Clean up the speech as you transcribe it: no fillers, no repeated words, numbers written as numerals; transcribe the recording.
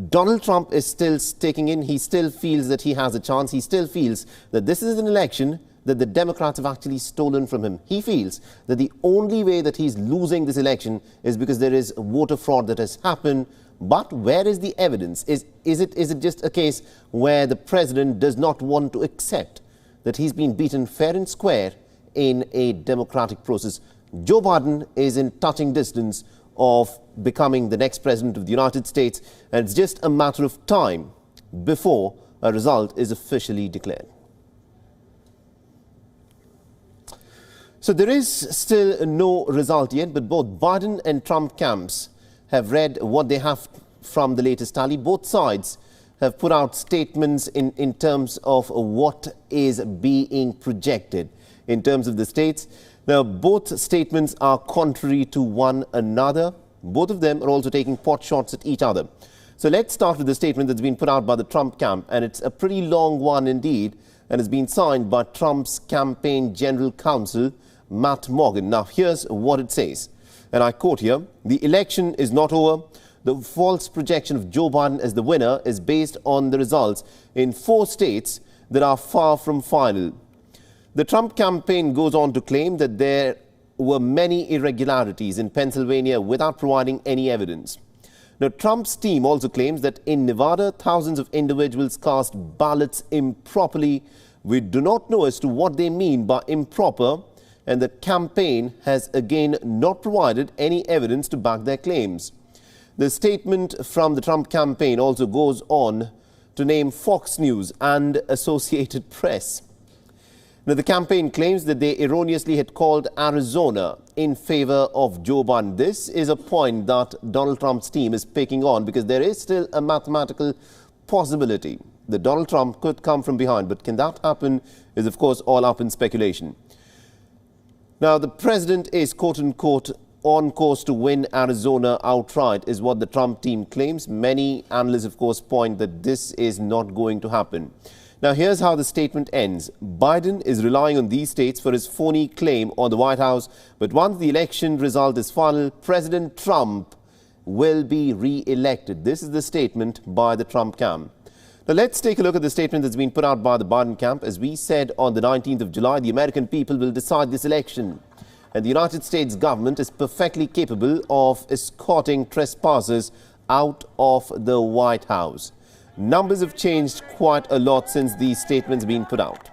Donald Trump is still sticking in. He still feels that he has a chance. He still feels that this is an election that the Democrats have actually stolen from him. He feels that the only way that he's losing this election is because there is voter fraud that has happened. But where is the evidence? Is it just a case where the president does not want to accept that he's been beaten fair and square in a democratic process? Joe Biden is in touching distance of becoming the next president of the United States, and it's just a matter of time before a result is officially declared. So there is still no result yet, but both Biden and Trump camps have read what they have from the latest tally. Both sides have put out statements in terms of what is being projected in terms of the states. Now, both statements are contrary to one another. Both of them are also taking pot shots at each other. So let's start with the statement that's been put out by the Trump camp, and it's a pretty long one indeed, and it's been signed by Trump's campaign general counsel, Matt Morgan. Now, here's what it says, and I quote here: "The election is not over. The false projection of Joe Biden as the winner is based on the results in 4 states that are far from final." The Trump campaign goes on to claim that there were many irregularities in Pennsylvania without providing any evidence. Now, Trump's team also claims that in Nevada, thousands of individuals cast ballots improperly. We do not know as to what they mean by improper, and the campaign has again not provided any evidence to back their claims. The statement from the Trump campaign also goes on to name Fox News and Associated Press. Now, the campaign claims that they erroneously had called Arizona in favor of Joe Biden. This is a point that Donald Trump's team is picking on, because there is still a mathematical possibility that Donald Trump could come from behind. But can that happen is, of course, all up in speculation. Now, the president is, quote-unquote, on course to win Arizona outright, is what the Trump team claims. Many analysts, of course, point that this is not going to happen. Now, here's how the statement ends. Biden is relying on these states for his phony claim on the White House, but once the election result is final, President Trump will be re-elected. This is the statement by the Trump camp. Now, let's take a look at the statement that's been put out by the Biden camp. As we said on the 19th of July, the American people will decide this election, and the United States government is perfectly capable of escorting trespassers out of the White House. Numbers have changed quite a lot since these statements have been put out.